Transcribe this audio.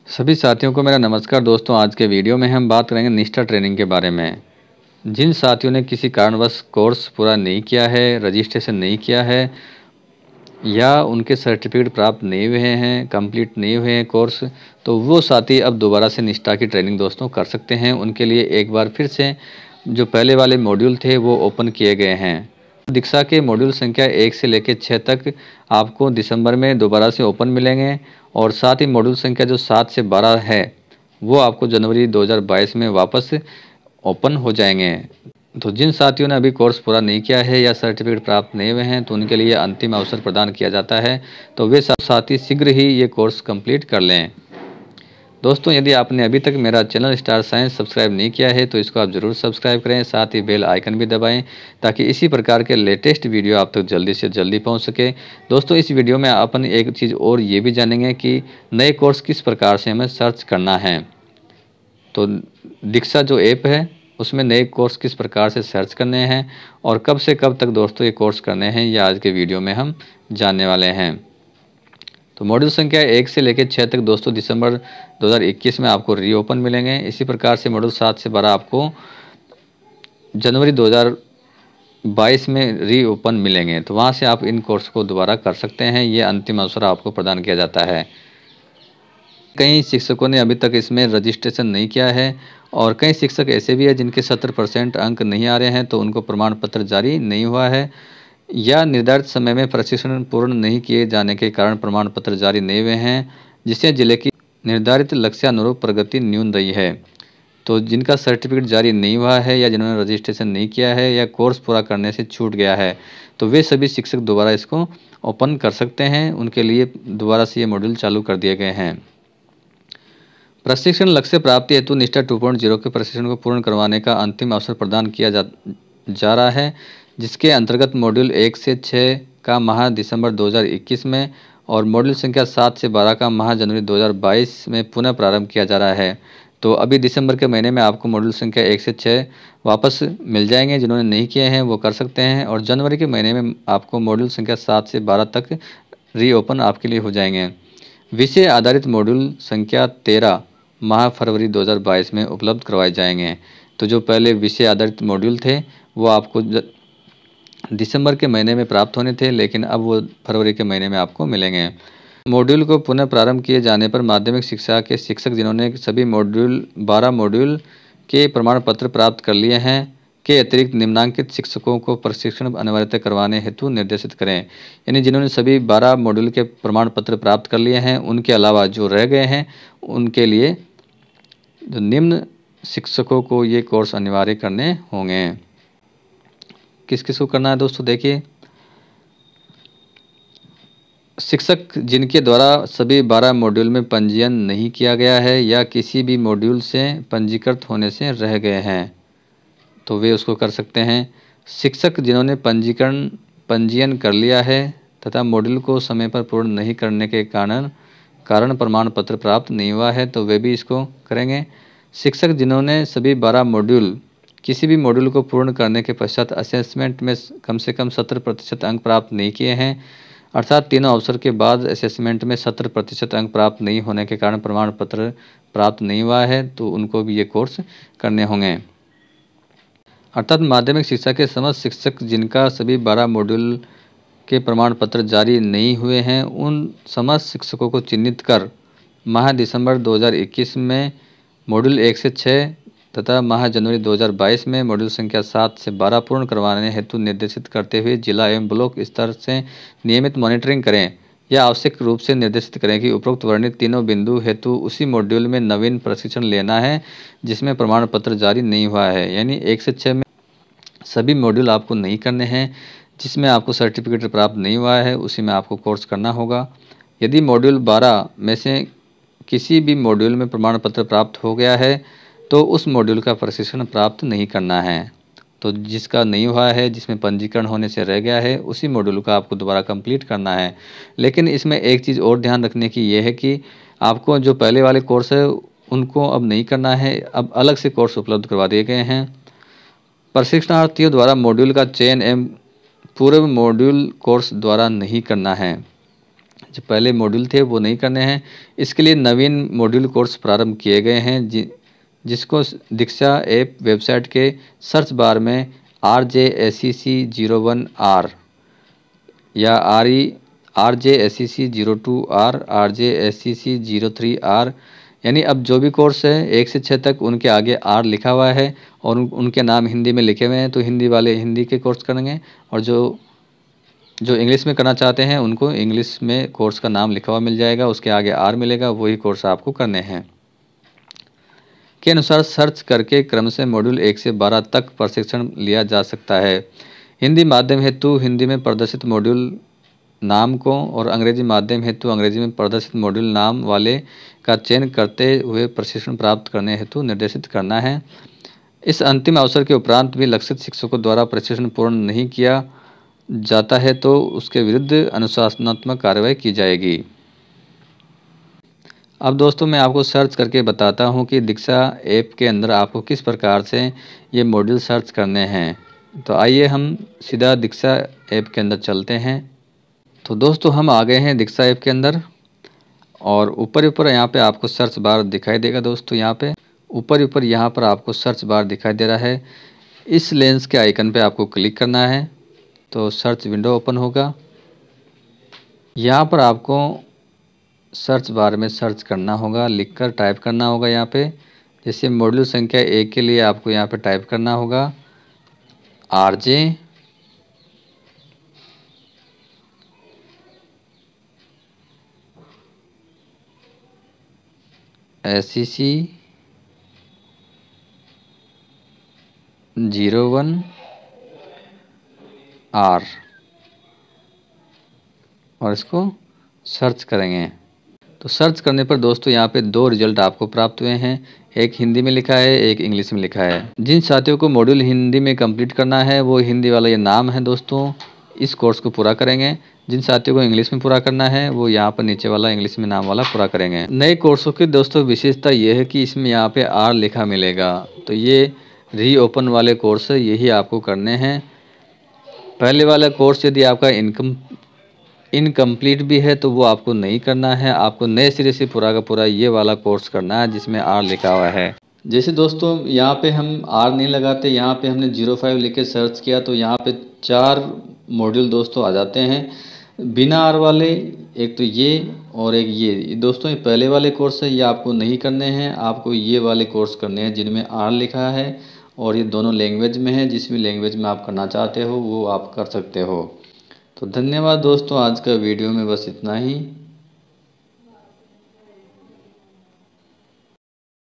सभी साथियों को मेरा नमस्कार। दोस्तों, आज के वीडियो में हम बात करेंगे निष्ठा ट्रेनिंग के बारे में। जिन साथियों ने किसी कारणवश कोर्स पूरा नहीं किया है, रजिस्ट्रेशन नहीं किया है या उनके सर्टिफिकेट प्राप्त नहीं हुए हैं, कंप्लीट नहीं हुए हैं कोर्स, तो वो साथी अब दोबारा से निष्ठा की ट्रेनिंग दोस्तों कर सकते हैं। उनके लिए एक बार फिर से जो पहले वाले मॉड्यूल थे वो ओपन किए गए हैं। दीक्षा के मॉड्यूल संख्या 1 से लेकर 6 तक आपको दिसंबर में दोबारा से ओपन मिलेंगे और साथ ही मॉड्यूल संख्या जो 7 से 12 है वो आपको जनवरी 2022 में वापस ओपन हो जाएंगे। तो जिन साथियों ने अभी कोर्स पूरा नहीं किया है या सर्टिफिकेट प्राप्त नहीं हुए हैं तो उनके लिए अंतिम अवसर प्रदान किया जाता है, तो वे सब साथी शीघ्र ही ये कोर्स कंप्लीट कर लें। दोस्तों, यदि आपने अभी तक मेरा चैनल स्टार साइंस सब्सक्राइब नहीं किया है तो इसको आप ज़रूर सब्सक्राइब करें, साथ ही बेल आइकन भी दबाएं ताकि इसी प्रकार के लेटेस्ट वीडियो आप तक जल्दी से जल्दी पहुंच सके। दोस्तों, इस वीडियो में अपन एक चीज़ और ये भी जानेंगे कि नए कोर्स किस प्रकार से हमें सर्च करना है। तो दीक्षा जो ऐप है उसमें नए कोर्स किस प्रकार से सर्च करने हैं और कब से कब तक दोस्तों ये कोर्स करने हैं, ये आज के वीडियो में हम जानने वाले हैं। तो मॉड्यूल संख्या 1 से लेकर 6 तक दोस्तों दिसंबर 2021 में आपको रीओपन मिलेंगे। इसी प्रकार से मॉड्यूल 7 से 12 आपको जनवरी 2022 में रीओपन मिलेंगे। तो वहाँ से आप इन कोर्स को दोबारा कर सकते हैं। ये अंतिम अवसर आपको प्रदान किया जाता है। कई शिक्षकों ने अभी तक इसमें रजिस्ट्रेशन नहीं किया है और कई शिक्षक ऐसे भी हैं जिनके 70% अंक नहीं आ रहे हैं, तो उनको प्रमाण पत्र जारी नहीं हुआ है या निर्धारित समय में प्रशिक्षण पूर्ण नहीं किए जाने के कारण प्रमाण पत्र जारी नहीं हुए हैं, जिससे जिले की निर्धारित लक्ष्यानुरूप प्रगति न्यून रही है। तो जिनका सर्टिफिकेट जारी नहीं हुआ है या जिन्होंने रजिस्ट्रेशन नहीं किया है या कोर्स पूरा करने से छूट गया है, तो वे सभी शिक्षक दोबारा इसको ओपन कर सकते हैं। उनके लिए दोबारा से ये मॉड्यूल चालू कर दिए गए हैं। प्रशिक्षण लक्ष्य प्राप्ति हेतु निष्ठा 2.0 के प्रशिक्षण को पूर्ण करवाने का अंतिम अवसर प्रदान किया जा रहा है, जिसके अंतर्गत मॉड्यूल 1 से 6 का माह दिसंबर 2021 में और मॉड्यूल संख्या 7 से 12 का माह जनवरी 2022 में पुनः प्रारंभ किया जा रहा है। तो अभी दिसंबर के महीने में आपको मॉड्यूल संख्या 1 से 6 वापस मिल जाएंगे। जिन्होंने नहीं किए हैं वो कर सकते हैं और जनवरी के महीने में आपको मॉड्यूल संख्या 7 से 12 तक रीओपन आपके लिए हो जाएंगे। विषय आधारित मॉड्यूल संख्या 13 माह फरवरी 2022 में उपलब्ध करवाए जाएंगे। तो जो पहले विषय आधारित मॉड्यूल थे वो आपको दिसंबर के महीने में प्राप्त होने थे, लेकिन अब वो फरवरी के महीने में आपको मिलेंगे। मॉड्यूल को पुनः प्रारंभ किए जाने पर माध्यमिक शिक्षा के शिक्षक जिन्होंने सभी 12 मॉड्यूल के प्रमाण पत्र प्राप्त कर लिए हैं के अतिरिक्त निम्नांकित शिक्षकों को प्रशिक्षण अनिवार्यता करवाने हेतु निर्देशित करें। यानी जिन्होंने सभी 12 मॉड्यूल के प्रमाण पत्र प्राप्त कर लिए हैं, उनके अलावा जो रह गए हैं उनके लिए जो निम्न शिक्षकों को ये कोर्स अनिवार्य करने होंगे। किस किस को करना है दोस्तों, देखिए, शिक्षक जिनके द्वारा सभी 12 मॉड्यूल में पंजीयन नहीं किया गया है या किसी भी मॉड्यूल से पंजीकृत होने से रह गए हैं, तो वे उसको कर सकते हैं। शिक्षक जिन्होंने पंजीयन कर लिया है तथा मॉड्यूल को समय पर पूर्ण नहीं करने के कारण प्रमाण पत्र प्राप्त नहीं हुआ है, तो वे भी इसको करेंगे। शिक्षक जिन्होंने सभी 12 मॉड्यूल किसी भी मॉड्यूल को पूर्ण करने के पश्चात असेसमेंट में कम से कम 70% अंक प्राप्त नहीं किए हैं, अर्थात तीनों अवसर के बाद असेसमेंट में 70% अंक प्राप्त नहीं होने के कारण प्रमाण पत्र प्राप्त नहीं हुआ है, तो उनको भी ये कोर्स करने होंगे। अर्थात माध्यमिक शिक्षा के समस्त शिक्षक जिनका सभी 12 मॉड्यूल के प्रमाण पत्र जारी नहीं हुए हैं, उन समस्त शिक्षकों को चिन्हित कर माह दिसंबर 2021 में मॉड्यूल 1 से 6 तथा माह जनवरी 2022 में मॉड्यूल संख्या 7 से 12 पूर्ण करवाने हेतु निर्देशित करते हुए जिला एवं ब्लॉक स्तर से नियमित मॉनिटरिंग करें या आवश्यक रूप से निर्देशित करें कि उपरोक्त वर्णित तीनों बिंदु हेतु उसी मॉड्यूल में नवीन प्रशिक्षण लेना है जिसमें प्रमाण पत्र जारी नहीं हुआ है। यानी 1 से 6 में सभी मॉड्यूल आपको नहीं करने हैं, जिसमें आपको सर्टिफिकेट प्राप्त नहीं हुआ है उसी में आपको कोर्स करना होगा। यदि मॉड्यूल 12 में से किसी भी मॉड्यूल में प्रमाण पत्र प्राप्त हो गया है तो उस मॉड्यूल का प्रशिक्षण प्राप्त नहीं करना है। तो जिसका नहीं हुआ है, जिसमें पंजीकरण होने से रह गया है, उसी मॉड्यूल का आपको दोबारा कंप्लीट करना है। लेकिन इसमें एक चीज़ और ध्यान रखने की ये है कि आपको जो पहले वाले कोर्स है उनको अब नहीं करना है, अब अलग से कोर्स उपलब्ध करवा दिए गए हैं। प्रशिक्षणार्थियों द्वारा मॉड्यूल का चयन एवं पूर्व मॉड्यूल कोर्स द्वारा नहीं करना है। जो पहले मॉड्यूल थे वो नहीं करने हैं। इसके लिए नवीन मॉड्यूल कोर्स प्रारंभ किए गए हैं, जिसको दीक्षा ऐप वेबसाइट के सर्च बार में RJSCC01R या RJSCC02R, RJSCC03R, यानी अब जो भी कोर्स है 1 से 6 तक उनके आगे R लिखा हुआ है और उनके नाम हिंदी में लिखे हुए हैं, तो हिंदी वाले हिंदी के कोर्स करेंगे, और जो इंग्लिश में करना चाहते हैं उनको इंग्लिश में कोर्स का नाम लिखा हुआ मिल जाएगा, उसके आगे R मिलेगा, वही कोर्स आपको करने हैं। के अनुसार सर्च करके क्रम से मॉड्यूल 1 से 12 तक प्रशिक्षण लिया जा सकता है। हिंदी माध्यम हेतु हिंदी में प्रदर्शित मॉड्यूल नाम को और अंग्रेजी माध्यम हेतु अंग्रेजी में प्रदर्शित मॉड्यूल नाम वाले का चयन करते हुए प्रशिक्षण प्राप्त करने हेतु निर्देशित करना है। इस अंतिम अवसर के उपरांत भी लक्षित शिक्षकों द्वारा प्रशिक्षण पूर्ण नहीं किया जाता है तो उसके विरुद्ध अनुशासनात्मक कार्रवाई की जाएगी। अब दोस्तों मैं आपको सर्च करके बताता हूं कि दीक्षा ऐप के अंदर आपको किस प्रकार से ये मॉड्यूल सर्च करने हैं। तो आइए हम सीधा दीक्षा ऐप के अंदर चलते हैं। तो दोस्तों हम आ गए हैं दीक्षा ऐप के अंदर, और ऊपर ऊपर यहाँ पे आपको सर्च बार दिखाई देगा। दोस्तों यहाँ पे ऊपर यहाँ पर आपको सर्च बार दिखाई दे रहा है। इस लेंस के आइकन पे आपको क्लिक करना है तो सर्च विंडो ओपन होगा। यहाँ पर आपको सर्च बार में सर्च करना होगा, लिखकर टाइप करना होगा। यहाँ पे जैसे मॉड्यूल संख्या 1 के लिए आपको यहाँ पे टाइप करना होगा RJSCC01R और इसको सर्च करेंगे। तो सर्च करने पर दोस्तों यहाँ पे 2 रिजल्ट आपको प्राप्त हुए हैं, एक हिंदी में लिखा है, एक इंग्लिश में लिखा है। जिन साथियों को मॉड्यूल हिंदी में कंप्लीट करना है वो हिंदी वाला ये नाम है दोस्तों, इस कोर्स को पूरा करेंगे। जिन साथियों को इंग्लिश में पूरा करना है वो यहाँ पर नीचे वाला इंग्लिश में नाम वाला पूरा करेंगे। नए कोर्सों की दोस्तों विशेषता ये है कि इसमें यहाँ पे R लिखा मिलेगा, तो ये रीओपन वाले कोर्स है, यही आपको करने हैं। पहले वाला कोर्स यदि आपका इनकम्प्लीट भी है तो वो आपको नहीं करना है, आपको नए सिरे से पूरा का पूरा ये वाला कोर्स करना है जिसमें R लिखा हुआ है। जैसे दोस्तों यहाँ पे हम R नहीं लगाते, यहाँ पे हमने 05 लिख के सर्च किया तो यहाँ पे 4 मॉड्यूल दोस्तों आ जाते हैं बिना R वाले, एक तो ये और एक ये। दोस्तों ये पहले वाले कोर्स है, ये आपको नहीं करने हैं, आपको ये वाले कोर्स करने हैं जिनमें R लिखा है और ये दोनों लैंग्वेज में है। जिस भी लैंग्वेज में आप करना चाहते हो वो आप कर सकते हो। तो धन्यवाद दोस्तों, आज का वीडियो में बस इतना ही।